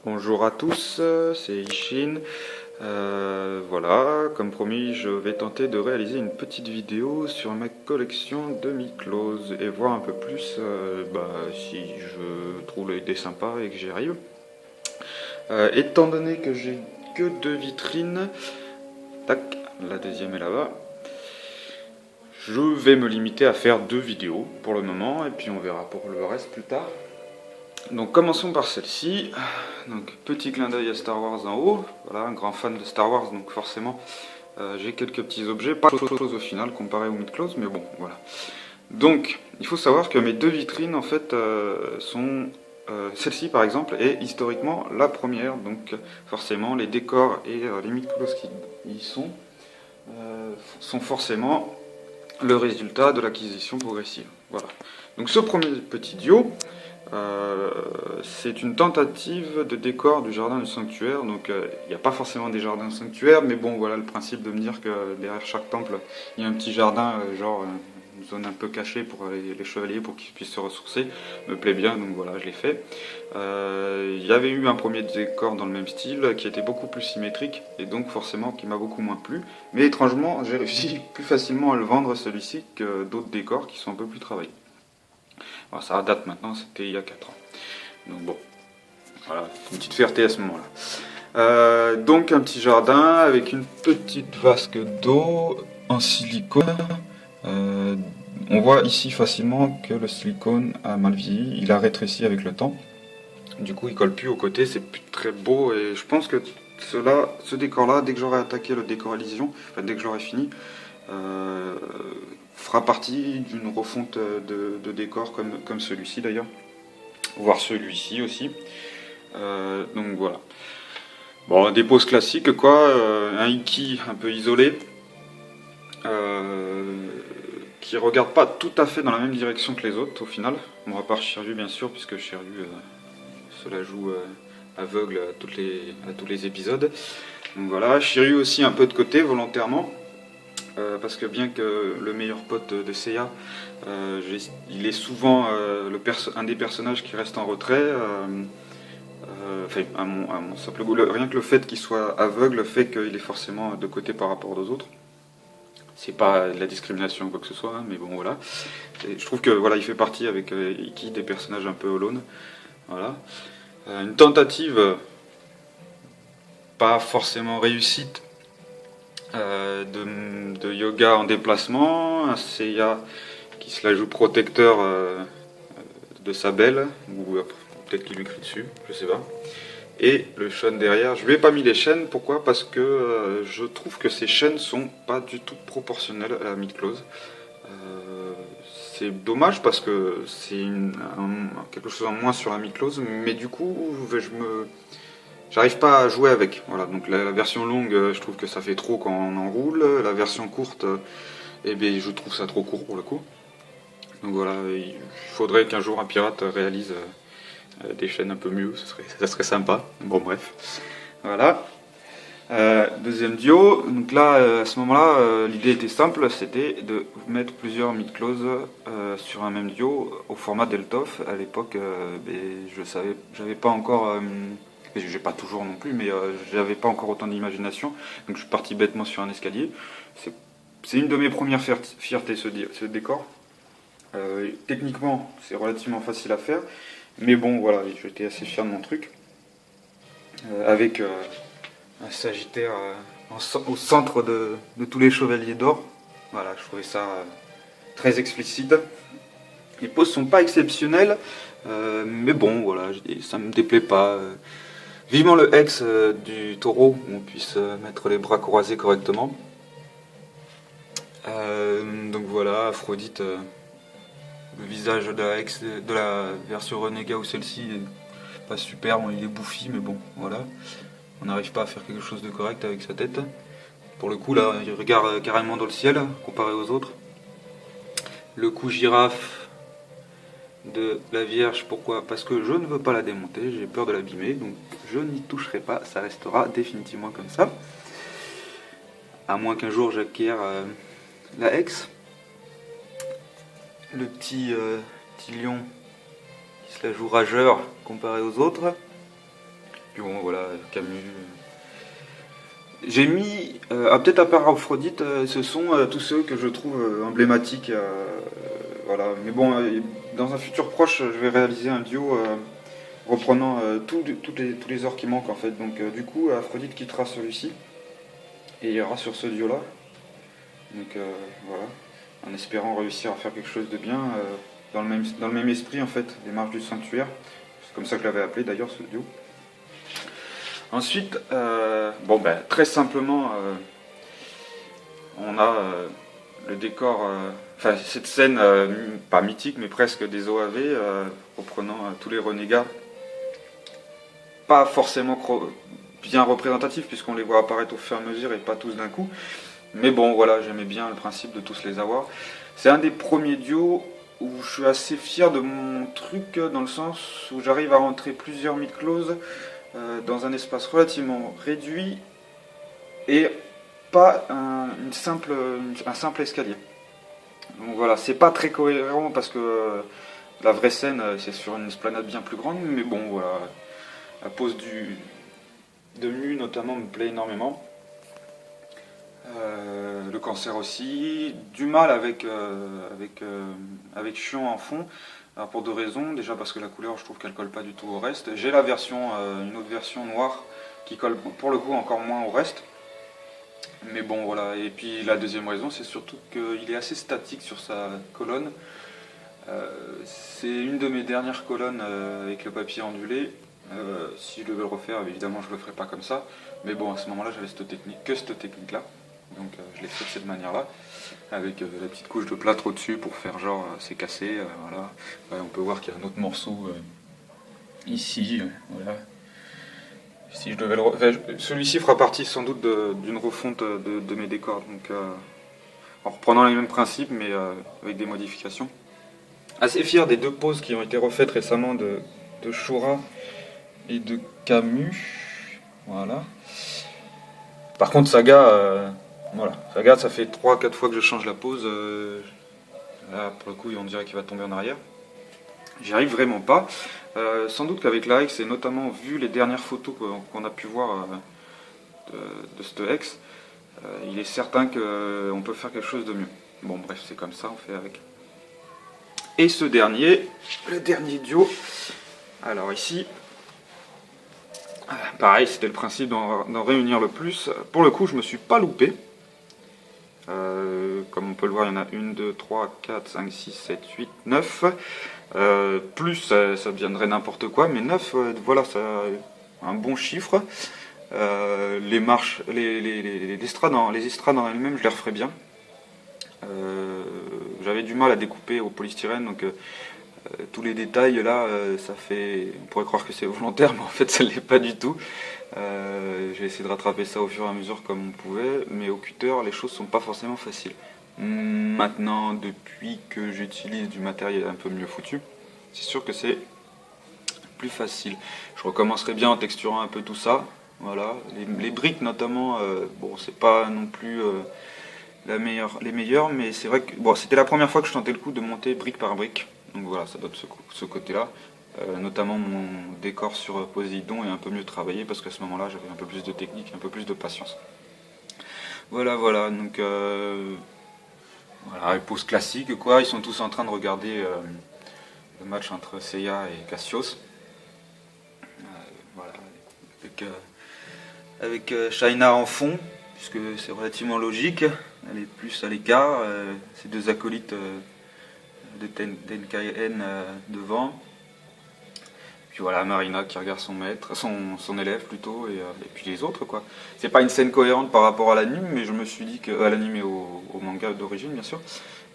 Bonjour à tous, c'est Ishin. Voilà, comme promis, je vais tenter de réaliser une petite vidéo sur ma collection de Miclose et voir un peu plus si je trouve l'idée sympa et que j'y arrive. Étant donné que j'ai que deux vitrines, tac, la deuxième est là-bas, je vais me limiter à faire deux vidéos pour le moment et puis on verra pour le reste plus tard. Donc commençons par celle-ci. Donc petit clin d'œil à Star Wars en haut. Voilà, un grand fan de Star Wars, donc forcément j'ai quelques petits objets, pas grand chose au final comparé au Miclose, mais bon, voilà. Donc il faut savoir que mes deux vitrines en fait sont celle-ci par exemple est historiquement la première, donc forcément les décors et les Miclose qui y sont forcément le résultat de l'acquisition progressive. Voilà. Donc ce premier petit duo, c'est une tentative de décor du jardin du sanctuaire. Donc il n'y a pas forcément des jardins sanctuaires, mais bon voilà le principe de me dire que derrière chaque temple il y a un petit jardin, une zone un peu cachée pour les chevaliers pour qu'ils puissent se ressourcer, me plaît bien, donc voilà je l'ai fait. Il y avait eu un premier décor dans le même style qui était beaucoup plus symétrique et donc forcément qui m'a beaucoup moins plu, mais étrangement j'ai réussi plus facilement à le vendre celui-ci que d'autres décors qui sont un peu plus travaillés. Alors, ça date maintenant, c'était il y a 4 ans. Donc bon, voilà, une petite fierté à ce moment-là. Donc un petit jardin avec une petite vasque d'eau en silicone. On voit ici facilement que le silicone a mal vieilli, il a rétréci avec le temps. Du coup il colle plus aux côtés, c'est plus très beau et je pense que ce décor-là, dès que j'aurai attaqué le décor Elysion, enfin, dès que j'aurai fini, fera partie d'une refonte de décor comme celui-ci d'ailleurs, voire celui-ci aussi. Donc voilà. Bon, des poses classiques quoi, un Iki un peu isolé, qui regarde pas tout à fait dans la même direction que les autres au final. Bon, à part Shiryu bien sûr, puisque Shiryu se la joue aveugle à tous les épisodes. Donc voilà, Shiryu aussi un peu de côté volontairement. Parce que bien que le meilleur pote de Seiya, il est souvent un des personnages qui reste en retrait. Enfin, à mon simple goût, rien que le fait qu'il soit aveugle fait qu'il est forcément de côté par rapport aux autres. C'est pas de la discrimination ou quoi que ce soit, hein, mais bon voilà. Et je trouve que voilà, il fait partie avec Iki des personnages un peu alone. Voilà. Une tentative pas forcément réussite de yoga en déplacement, un Seiya qui se la joue protecteur de sa belle, ou peut-être qu'il lui crie dessus, je sais pas. Et le Shun derrière, je lui ai pas mis les chaînes, pourquoi? Parce que je trouve que ces chaînes sont pas du tout proportionnelles à la Miclose. C'est dommage parce que c'est quelque chose en moins sur la Miclose, mais du coup, j'arrive pas à jouer avec. Voilà, donc la version longue, je trouve que ça fait trop quand on enroule. La version courte, eh bien, je trouve ça trop court pour le coup. Donc voilà, il faudrait qu'un jour un pirate réalise des chaînes un peu mieux, ça serait sympa. Bon bref, voilà. Deuxième duo, donc là à ce moment-là l'idée était simple, c'était de mettre plusieurs Miclose sur un même duo au format Deltoff. À l'époque j'avais pas encore, j'ai pas toujours non plus, mais j'avais pas encore autant d'imagination, donc je suis parti bêtement sur un escalier. C'est une de mes premières fiertés ce décor. Techniquement c'est relativement facile à faire, mais bon voilà, j'étais assez fier de mon truc. Avec un Sagittaire au centre de tous les chevaliers d'or. Voilà, je trouvais ça très explicite. Les poses sont pas exceptionnelles, mais bon, voilà, ça me déplaît pas. Vivement le ex du taureau, où on puisse mettre les bras croisés correctement. Donc voilà, Aphrodite, le visage de la version Renégat ou celle-ci est pas super, bon, il est bouffi, mais bon, voilà. On n'arrive pas à faire quelque chose de correct avec sa tête. Pour le coup, là, il regarde carrément dans le ciel, comparé aux autres. Le cou girafe de la Vierge, pourquoi? Parce que je ne veux pas la démonter, j'ai peur de l'abîmer, donc je n'y toucherai pas, ça restera définitivement comme ça. À moins qu'un jour j'acquière la Hex. Le petit lion qui se la joue rageur comparé aux autres. Puis bon, voilà, Camus. J'ai mis, peut-être à part Aphrodite, ce sont tous ceux que je trouve emblématiques. Voilà. Mais bon, dans un futur proche, je vais réaliser un duo reprenant tous les ors qui manquent en fait. Donc du coup, Aphrodite quittera celui-ci et il ira sur ce duo-là. Donc voilà, en espérant réussir à faire quelque chose de bien dans le même esprit en fait, des marches du sanctuaire. C'est comme ça que je l'avais appelé d'ailleurs ce duo. Ensuite, bon ben très simplement, on a le décor, enfin cette scène pas mythique mais presque des OAV reprenant tous les renégats, pas forcément bien représentatifs puisqu'on les voit apparaître au fur et à mesure et pas tous d'un coup. Mais bon voilà, j'aimais bien le principe de tous les avoir. C'est un des premiers duos où je suis assez fier de mon truc dans le sens où j'arrive à rentrer plusieurs mid-closes dans un espace relativement réduit et pas un simple escalier. Donc voilà, c'est pas très cohérent parce que la vraie scène c'est sur une esplanade bien plus grande, mais bon voilà, la pose de Mu notamment me plaît énormément. Le cancer aussi, du mal avec Chion en fond. Alors pour deux raisons, déjà parce que la couleur je trouve qu'elle colle pas du tout au reste. J'ai la version, une autre version noire qui colle pour le coup encore moins au reste. Mais bon voilà, et puis la deuxième raison c'est surtout qu'il est assez statique sur sa colonne. C'est une de mes dernières colonnes avec le papier ondulé. Si je devais le refaire, évidemment je le ferais pas comme ça. Mais bon à ce moment là j'avais cette technique là. Donc je l'ai fait de cette manière là. Avec la petite couche de plâtre au-dessus pour faire genre c'est cassé, voilà. Ouais, on peut voir qu'il y a un autre morceau ici, voilà. Si je devais celui-ci fera partie sans doute d'une refonte de mes décors, donc en reprenant les mêmes principes mais avec des modifications. Assez fier des deux poses qui ont été refaites récemment de Shura et de Camus, voilà. Par contre Saga, voilà, Saga ça fait 3-4 fois que je change la pose. Là, pour le coup, on dirait qu'il va tomber en arrière. J'y arrive vraiment pas. Sans doute qu'avec la Hex, et notamment vu les dernières photos qu'on a pu voir de cette Hex, il est certain qu'on peut faire quelque chose de mieux. Bon, bref, c'est comme ça, on fait avec. Et ce dernier, le dernier duo. Alors ici, pareil, c'était le principe d'en réunir le plus. Pour le coup, je me suis pas loupé. Comme on peut le voir, il y en a 1, 2, 3, 4, 5, 6, 7, 8, 9. Plus, ça deviendrait n'importe quoi, mais 9, voilà, ça un bon chiffre. Les marches, les estrades en elles-mêmes, je les referai bien. J'avais du mal à découper au polystyrène, donc tous les détails là, ça fait. On pourrait croire que c'est volontaire, mais en fait, ça ne l'est pas du tout. J'ai essayé de rattraper ça au fur et à mesure comme on pouvait, mais au cutter, les choses sont pas forcément faciles. Maintenant, depuis que j'utilise du matériel un peu mieux foutu, c'est sûr que c'est plus facile. Je recommencerai bien en texturant un peu tout ça. Voilà, les briques notamment, bon, c'est pas non plus les meilleures, mais c'est vrai que bon, c'était la première fois que je tentais le coup de monter brique par brique. Donc voilà, ça donne ce côté-là. Notamment mon décor sur Poséidon est un peu mieux travaillé parce qu'à ce moment-là j'avais un peu plus de technique, un peu plus de patience. Voilà, donc voilà, pause classique quoi. Ils sont tous en train de regarder le match entre Seiya et Cassius. Voilà, avec Shaina en fond, puisque c'est relativement logique. Elle est plus à l'écart. Ces deux acolytes de Tenkaichen devant. Puis voilà, Marina qui regarde son maître, son élève plutôt, et puis les autres quoi. C'est pas une scène cohérente par rapport à l'anime, mais je me suis dit que à l'anime et au manga d'origine bien sûr,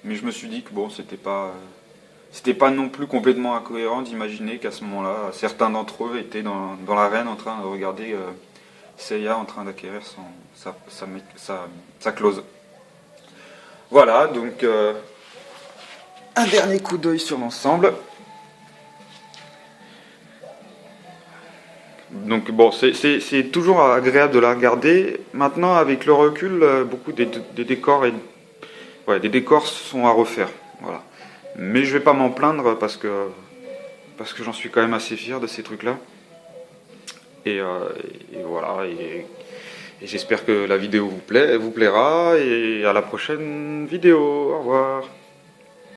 mais je me suis dit que bon, c'était pas non plus complètement incohérent d'imaginer qu'à ce moment-là, certains d'entre eux étaient dans l'arène en train de regarder Seiya en train d'acquérir sa close. Voilà, donc un dernier coup d'œil sur l'ensemble. Donc bon, c'est toujours agréable de la regarder. Maintenant, avec le recul, beaucoup des décors des décors sont à refaire. Voilà. Mais je vais pas m'en plaindre parce que j'en suis quand même assez fier de ces trucs-là. Et, et voilà, et j'espère que la vidéo vous plaira, et à la prochaine vidéo, au revoir.